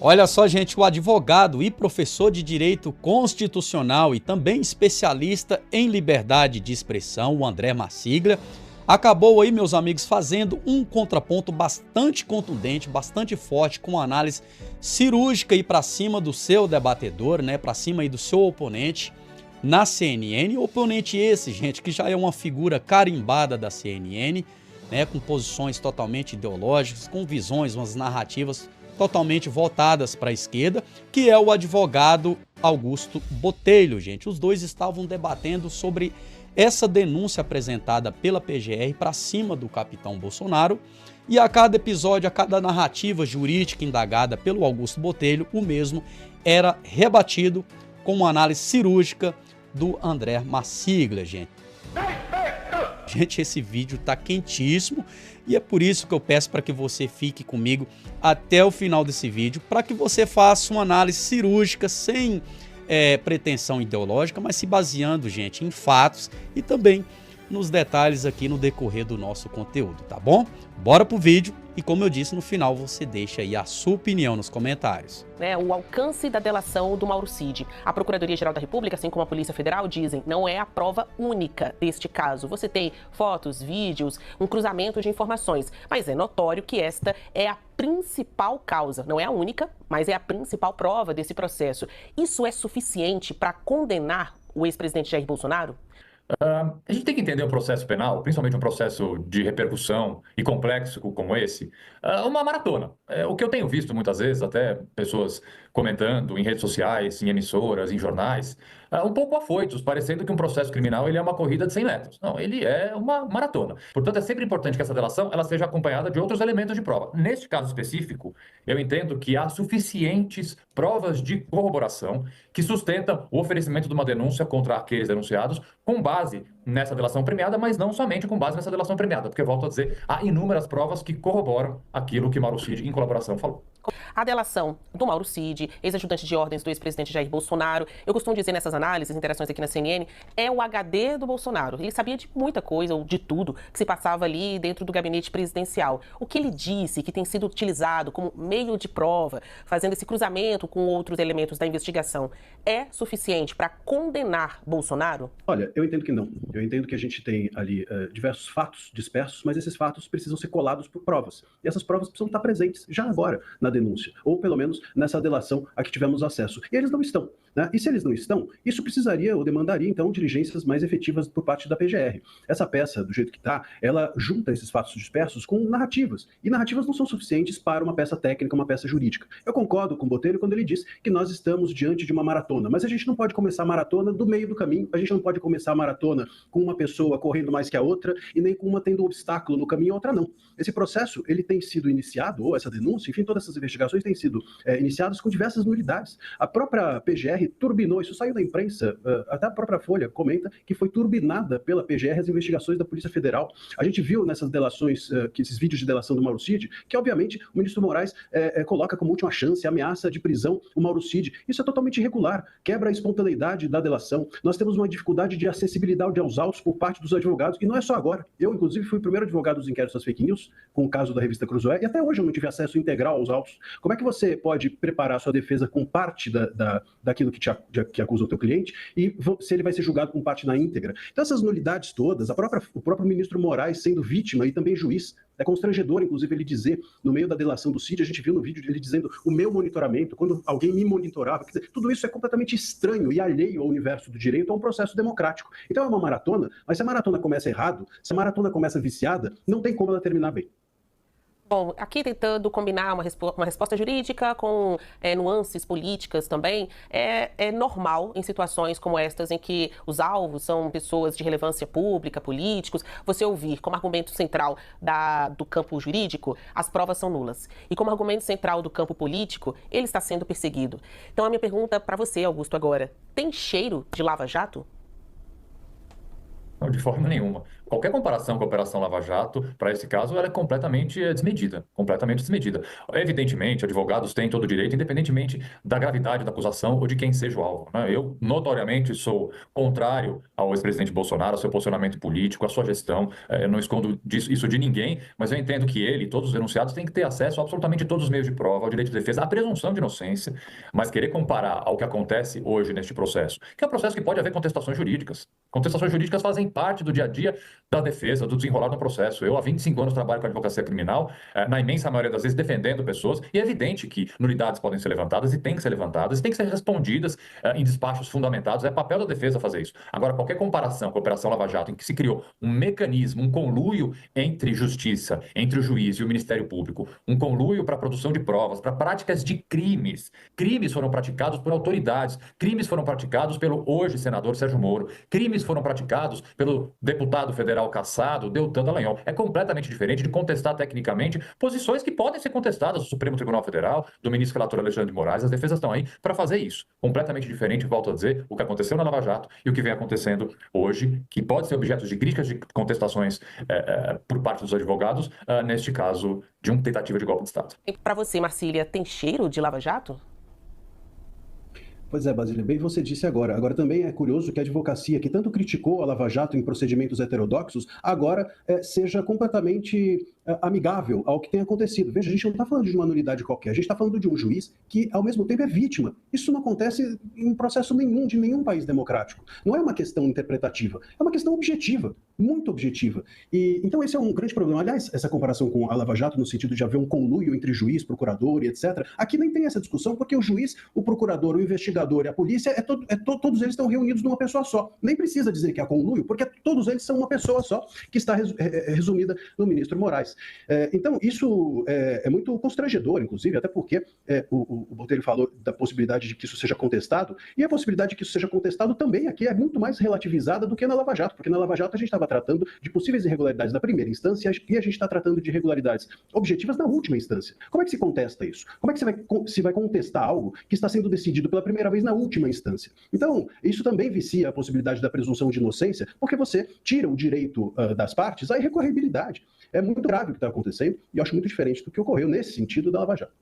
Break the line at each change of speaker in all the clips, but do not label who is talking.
Olha só, gente, o advogado e professor de direito constitucional e também especialista em liberdade de expressão, o André Marsiglia, acabou aí, meus amigos, fazendo um contraponto bastante contundente, bastante forte, com uma análise cirúrgica e para cima do seu debatedor, né, para cima aí do seu oponente na CNN. Oponente esse, gente, que já é uma figura carimbada da CNN, né, com posições totalmente ideológicas, com visões, umas narrativas totalmente voltadas para a esquerda, que é o advogado Augusto Botelho, gente. Os dois estavam debatendo sobre essa denúncia apresentada pela PGR para cima do capitão Bolsonaro, e a cada episódio, a cada narrativa jurídica indagada pelo Augusto Botelho, o mesmo era rebatido com uma análise cirúrgica do André Marsiglia, gente. Gente, esse vídeo tá quentíssimo e é por isso que eu peço para que você fique comigo até o final desse vídeo, para que você faça uma análise cirúrgica sem pretensão ideológica, mas se baseando, gente, em fatos e também nos detalhes aqui no decorrer do nosso conteúdo, tá bom? Bora pro vídeo e, como eu disse, no final você deixa aí a sua opinião nos comentários.
O alcance da delação do Mauro Cid. A Procuradoria-Geral da República, assim como a Polícia Federal, dizem não é a prova única deste caso. Você tem fotos, vídeos, um cruzamento de informações, mas é notório que esta é a principal causa. Não é a única, mas é a principal prova desse processo. Isso é suficiente para condenar o ex-presidente Jair Bolsonaro?
A gente tem que entender o processo penal, principalmente um processo de repercussão e complexo como esse, uma maratona. O que eu tenho visto muitas vezes, até pessoas comentando em redes sociais, em emissoras, em jornais, um pouco afoitos, parecendo que um processo criminal ele é uma corrida de 100 metros. Não, ele é uma maratona. Portanto, é sempre importante que essa delação ela seja acompanhada de outros elementos de prova. Neste caso específico, eu entendo que há suficientes provas de corroboração que sustentam o oferecimento de uma denúncia contra aqueles denunciados com base nessa delação premiada, mas não somente com base nessa delação premiada, porque, volto a dizer, há inúmeras provas que corroboram aquilo que Mauro Cid, em colaboração, falou.
A delação do Mauro Cid, ex-ajudante de ordens do ex-presidente Jair Bolsonaro, eu costumo dizer nessas análises, interações aqui na CNN, é o HD do Bolsonaro. Ele sabia de muita coisa, ou de tudo, que se passava ali dentro do gabinete presidencial. O que ele disse, que tem sido utilizado como meio de prova, fazendo esse cruzamento com outros elementos da investigação, é suficiente para condenar Bolsonaro?
Olha, eu entendo que não. Eu entendo que a gente tem ali diversos fatos dispersos, mas esses fatos precisam ser colados por provas. E essas provas precisam estar presentes já agora na denúncia, ou pelo menos nessa delação a que tivemos acesso. E eles não estão, né? E se eles não estão, isso precisaria ou demandaria, então, diligências mais efetivas por parte da PGR. Essa peça, do jeito que está, ela junta esses fatos dispersos com narrativas. E narrativas não são suficientes para uma peça técnica, uma peça jurídica. Eu concordo com o Botelho quando ele diz que nós estamos diante de uma maratona, mas a gente não pode começar a maratona do meio do caminho, a gente não pode começar a maratona com uma pessoa correndo mais que a outra e nem com uma tendo um obstáculo no caminho e a outra não. Esse processo, ele tem sido iniciado, ou essa denúncia, enfim, todas essas investigações têm sido iniciadas com diversas nulidades. A própria PGR turbinou, isso saiu da imprensa, até a própria Folha comenta que foi turbinada pela PGR as investigações da Polícia Federal. A gente viu nessas delações, que esses vídeos de delação do Mauro Cid, que obviamente o ministro Moraes coloca como última chance, ameaça de prisão o Mauro Cid. Isso é totalmente irregular, quebra a espontaneidade da delação. Nós temos uma dificuldade de acessibilidade aos autos por parte dos advogados, e não é só agora. Eu, inclusive, fui o primeiro advogado dos inquéritos das fake news, com o caso da revista Cruzoé, e até hoje eu não tive acesso integral aos autos. Como é que você pode preparar a sua defesa com parte daquilo que acusa o teu cliente e se ele vai ser julgado com parte na íntegra? Então essas nulidades todas, o próprio ministro Moraes sendo vítima e também juiz, é constrangedor, inclusive, ele dizer, no meio da delação do Cid, a gente viu no vídeo ele dizendo o meu monitoramento, quando alguém me monitorava, quer dizer, tudo isso é completamente estranho e alheio ao universo do direito, a um processo democrático. Então é uma maratona, mas se a maratona começa errado, se a maratona começa viciada, não tem como ela terminar bem.
Bom, aqui tentando combinar uma resposta jurídica com nuances políticas também, é normal em situações como estas, em que os alvos são pessoas de relevância pública, políticos, você ouvir como argumento central do campo jurídico, as provas são nulas. E como argumento central do campo político, ele está sendo perseguido. Então a minha pergunta para você, Augusto, agora, tem cheiro de lava-jato?
Não, de forma nenhuma. qualquer comparação com a Operação Lava Jato, para esse caso, ela é completamente desmedida, completamente desmedida. Evidentemente, advogados têm todo o direito, independentemente da gravidade da acusação ou de quem seja o alvo, né? Eu, notoriamente, sou contrário ao ex-presidente Bolsonaro, ao seu posicionamento político, à sua gestão. Eu não escondo isso de ninguém, mas eu entendo que ele e todos os denunciados têm que ter acesso a absolutamente todos os meios de prova, ao direito de defesa, à presunção de inocência, mas querer comparar ao que acontece hoje neste processo, que é um processo que pode haver contestações jurídicas. Contestações jurídicas fazem parte do dia a dia da defesa, do desenrolar do processo. Eu, há 25 anos, trabalho com a advocacia criminal, na imensa maioria das vezes defendendo pessoas, e é evidente que nulidades podem ser levantadas e têm que ser levantadas, e têm que ser respondidas em despachos fundamentados. É papel da defesa fazer isso. Agora, qualquer comparação com a Operação Lava Jato, em que se criou um mecanismo, um conluio entre justiça, entre o juiz e o Ministério Público, um conluio para a produção de provas, para práticas de crimes. Crimes foram praticados por autoridades, crimes foram praticados pelo hoje senador Sérgio Moro, crimes foram praticados pelo deputado federal cassado, Deltan Dallagnol. É completamente diferente de contestar tecnicamente posições que podem ser contestadas do Supremo Tribunal Federal, do ministro relator Alexandre de Moraes. As defesas estão aí para fazer isso. Completamente diferente, volto a dizer, o que aconteceu na Lava Jato e o que vem acontecendo hoje, que pode ser objeto de críticas, de contestações por parte dos advogados, neste caso de uma tentativa de golpe de Estado.
E para você, Marcília, tem cheiro de Lava Jato?
Pois é, Basília, bem você disse agora. Agora também é curioso que a advocacia, que tanto criticou a Lava Jato em procedimentos heterodoxos, agora seja completamente amigável ao que tem acontecido. Veja, a gente não está falando de uma nulidade qualquer, a gente está falando de um juiz que, ao mesmo tempo, é vítima. Isso não acontece em processo nenhum, de nenhum país democrático. Não é uma questão interpretativa, é uma questão objetiva, muito objetiva. E então esse é um grande problema. Aliás, essa comparação com a Lava Jato, no sentido de haver um conluio entre juiz, procurador e etc., aqui nem tem essa discussão, porque o juiz, o procurador, o investigador e a polícia, todos eles estão reunidos numa pessoa só. Nem precisa dizer que há conluio, porque todos eles são uma pessoa só, que está resumida no ministro Moraes. Então, isso é muito constrangedor, inclusive, até porque o Botelho falou da possibilidade de que isso seja contestado, e a possibilidade de que isso seja contestado também aqui é muito mais relativizada do que na Lava Jato, porque na Lava Jato a gente estava tratando de possíveis irregularidades na primeira instância e a gente está tratando de irregularidades objetivas na última instância. Como é que se contesta isso? Como é que se vai contestar algo que está sendo decidido pela primeira vez na última instância? Então, isso também vicia a possibilidade da presunção de inocência, porque você tira o direito das partes à irrecorribilidade. É muito grave o que está acontecendo e eu acho muito diferente do que ocorreu nesse sentido da Lava Jato.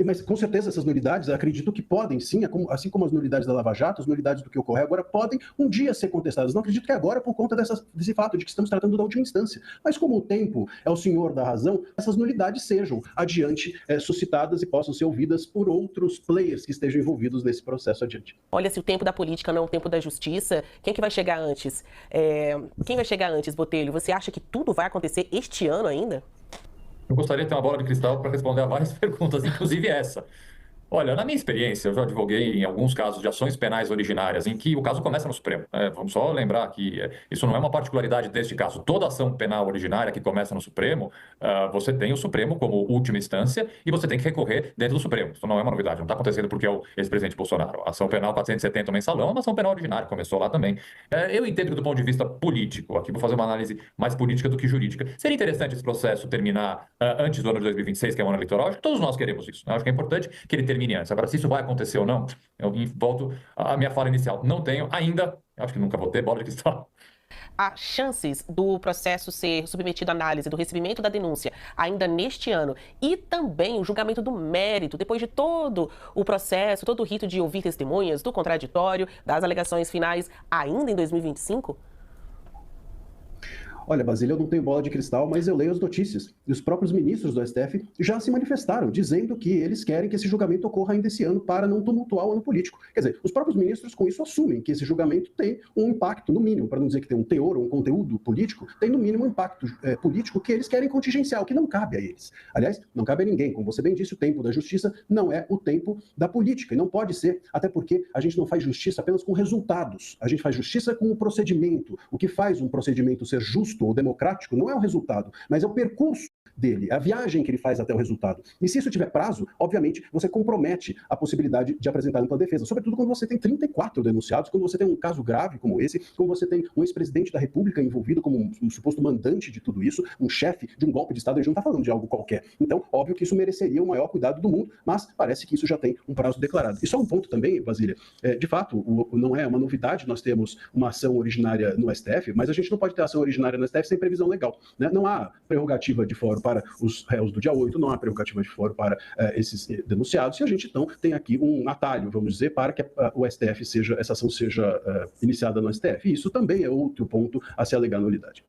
Mas, com certeza, essas nulidades, acredito que podem, sim, assim como as nulidades da Lava Jato, as nulidades do que ocorreu agora, podem um dia ser contestadas. Não acredito que agora, por conta desse fato de que estamos tratando da última instância. Mas, como o tempo é o senhor da razão, essas nulidades sejam adiante suscitadas e possam ser ouvidas por outros players que estejam envolvidos nesse processo adiante.
Olha, se o tempo da política não é o tempo da justiça, quem que vai chegar antes? Quem vai chegar antes, Botelho? Você acha que tudo vai acontecer este ano ainda?
Eu gostaria de ter uma bola de cristal para responder a várias perguntas, inclusive essa. Olha, na minha experiência, eu já advoguei em alguns casos de ações penais originárias em que o caso começa no Supremo. Vamos só lembrar que isso não é uma particularidade deste caso. Toda ação penal originária que começa no Supremo, você tem o Supremo como última instância e você tem que recorrer dentro do Supremo. Isso não é uma novidade, não está acontecendo porque é o ex-presidente Bolsonaro. A ação penal 470 mensalão é uma ação penal originária, começou lá também. Eu entendo que do ponto de vista político, aqui vou fazer uma análise mais política do que jurídica, seria interessante esse processo terminar antes do ano de 2026, que é o ano eleitoral. Acho que todos nós queremos isso. Acho que é importante que ele termine antes. Agora, se isso vai acontecer ou não, eu volto à minha fala inicial. Não tenho ainda, acho que nunca vou ter bola de cristal.
Há chances do processo ser submetido à análise, do recebimento da denúncia, ainda neste ano, e também o julgamento do mérito, depois de todo o processo, todo o rito de ouvir testemunhas, do contraditório, das alegações finais, ainda em 2025?
Olha, Basília, eu não tenho bola de cristal, mas eu leio as notícias. E os próprios ministros do STF já se manifestaram, dizendo que eles querem que esse julgamento ocorra ainda esse ano para não tumultuar o ano político. Quer dizer, os próprios ministros com isso assumem que esse julgamento tem um impacto, no mínimo, para não dizer que tem um teor ou um conteúdo político, tem no mínimo um impacto político que eles querem contingenciar, o que não cabe a eles. Aliás, não cabe a ninguém. Como você bem disse, o tempo da justiça não é o tempo da política. E não pode ser, até porque a gente não faz justiça apenas com resultados. A gente faz justiça com o procedimento. O que faz um procedimento ser justo ou democrático não é o resultado, mas é o percurso dele, a viagem que ele faz até o resultado. E se isso tiver prazo, obviamente, você compromete a possibilidade de apresentar ampla defesa, sobretudo quando você tem 34 denunciados, quando você tem um caso grave como esse, quando você tem um ex-presidente da República envolvido como um suposto mandante de tudo isso, um chefe de um golpe de Estado. A gente não está falando de algo qualquer. Então, óbvio que isso mereceria o maior cuidado do mundo, mas parece que isso já tem um prazo declarado. E só um ponto também, Basília, de fato, não é uma novidade nós temos uma ação originária no STF, mas a gente não pode ter ação originária no STF sem previsão legal, né? Não há prerrogativa de foro para os réus do dia 8, não há prerrogativa de foro para esses denunciados, e a gente então tem aqui um atalho, vamos dizer, para que o STF essa ação seja iniciada no STF. E isso também é outro ponto a se alegar nulidade.